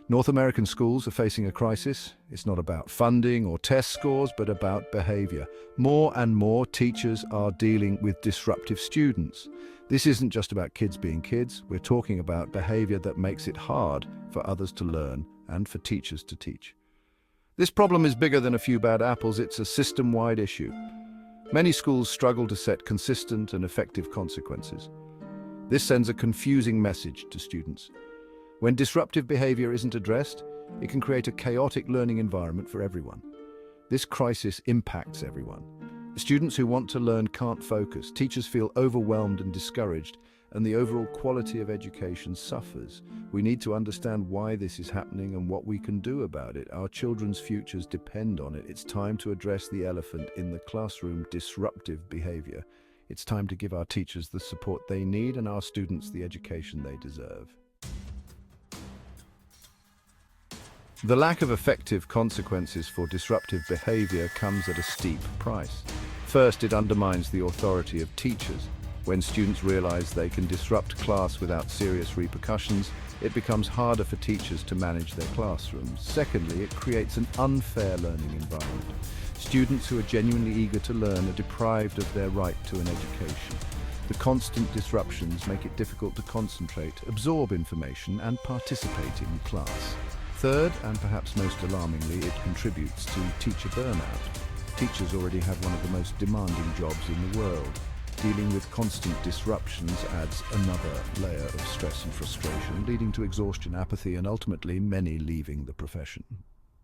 North American schools are facing a crisis. It's not about funding or test scores, but about behavior. More and more teachers are dealing with disruptive students. This isn't just about kids being kids. We're talking about behavior that makes it hard for others to learn and for teachers to teach. This problem is bigger than a few bad apples. It's a system-wide issue. Many schools struggle to set consistent and effective consequences. This sends a confusing message to students. When disruptive behavior isn't addressed, it can create a chaotic learning environment for everyone. This crisis impacts everyone. Students who want to learn can't focus, teachers feel overwhelmed and discouraged, and the overall quality of education suffers. We need to understand why this is happening and what we can do about it. Our children's futures depend on it. It's time to address the elephant in the classroom: disruptive behavior. It's time to give our teachers the support they need and our students the education they deserve. The lack of effective consequences for disruptive behavior comes at a steep price. First, it undermines the authority of teachers. When students realize they can disrupt class without serious repercussions, it becomes harder for teachers to manage their classrooms. Secondly, it creates an unfair learning environment. Students who are genuinely eager to learn are deprived of their right to an education. The constant disruptions make it difficult to concentrate, absorb information, and participate in class. Third, and perhaps most alarmingly, it contributes to teacher burnout. Teachers already have one of the most demanding jobs in the world. Dealing with constant disruptions adds another layer of stress and frustration, leading to exhaustion, apathy, and ultimately many leaving the profession.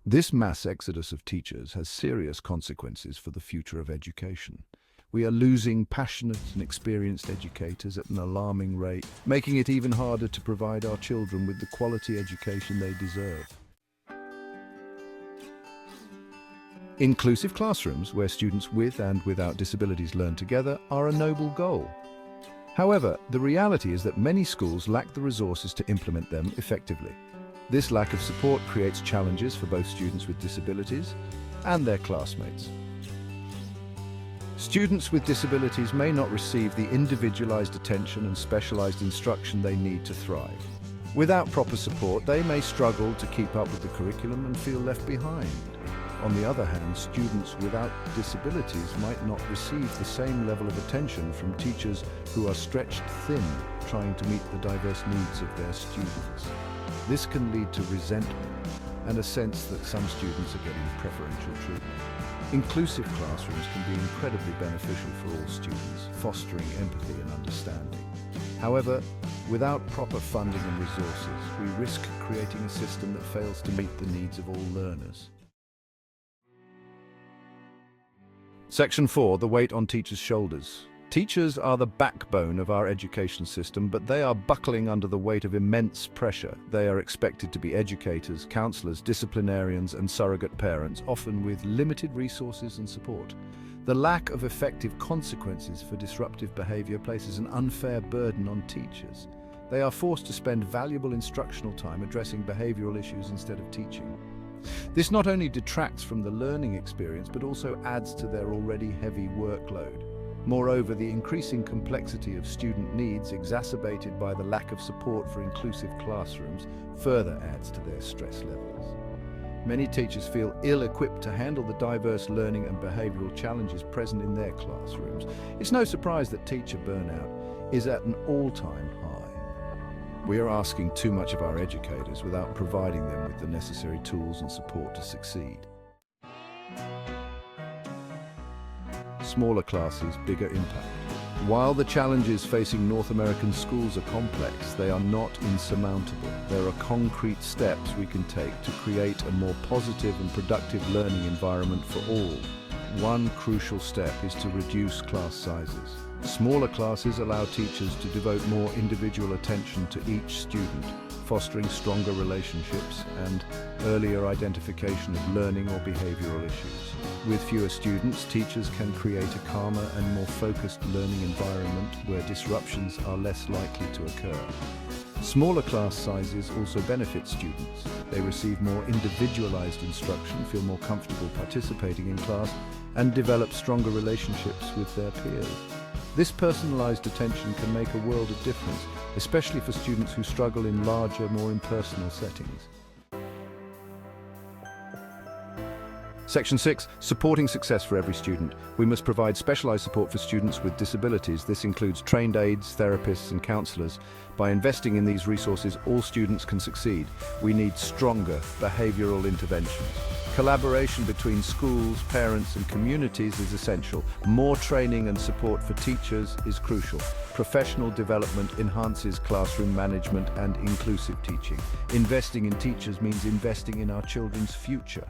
This mass exodus of teachers has serious consequences for the future of education. We are losing passionate and experienced educators at an alarming rate, making it even harder to provide our children with the quality education they deserve. Inclusive classrooms, where students with and without disabilities learn together, are a noble goal. However, the reality is that many schools lack the resources to implement them effectively. This lack of support creates challenges for both students with disabilities and their classmates. Students with disabilities may not receive the individualized attention and specialized instruction they need to thrive. Without proper support, they may struggle to keep up with the curriculum and feel left behind. On the other hand, students without disabilities might not receive the same level of attention from teachers who are stretched thin trying to meet the diverse needs of their students. This can lead to resentment and a sense that some students are getting preferential treatment. Inclusive classrooms can be incredibly beneficial for all students, fostering empathy and understanding. However, without proper funding and resources, we risk creating a system that fails to meet the needs of all learners. Section 4, the weight on teachers' shoulders. Teachers are the backbone of our education system, but they are buckling under the weight of immense pressure. They are expected to be educators, counselors, disciplinarians, and surrogate parents, often with limited resources and support. The lack of effective consequences for disruptive behavior places an unfair burden on teachers. They are forced to spend valuable instructional time addressing behavioral issues instead of teaching. This not only detracts from the learning experience, but also adds to their already heavy workload. Moreover, the increasing complexity of student needs, exacerbated by the lack of support for inclusive classrooms, further adds to their stress levels. Many teachers feel ill-equipped to handle the diverse learning and behavioral challenges present in their classrooms. It's no surprise that teacher burnout is at an all-time high. We are asking too much of our educators without providing them with the necessary tools and support to succeed. Smaller classes, bigger impact. While the challenges facing North American schools are complex, they are not insurmountable. There are concrete steps we can take to create a more positive and productive learning environment for all. One crucial step is to reduce class sizes. Smaller classes allow teachers to devote more individual attention to each student, fostering stronger relationships and earlier identification of learning or behavioral issues. With fewer students, teachers can create a calmer and more focused learning environment where disruptions are less likely to occur. Smaller class sizes also benefit students. They receive more individualized instruction, feel more comfortable participating in class, and develop stronger relationships with their peers. This personalized attention can make a world of difference, especially for students who struggle in larger, more impersonal settings. Section 6, supporting success for every student. We must provide specialized support for students with disabilities. This includes trained aides, therapists, and counselors. By investing in these resources, all students can succeed. We need stronger behavioral interventions. Collaboration between schools, parents, and communities is essential. More training and support for teachers is crucial. Professional development enhances classroom management and inclusive teaching. Investing in teachers means investing in our children's future.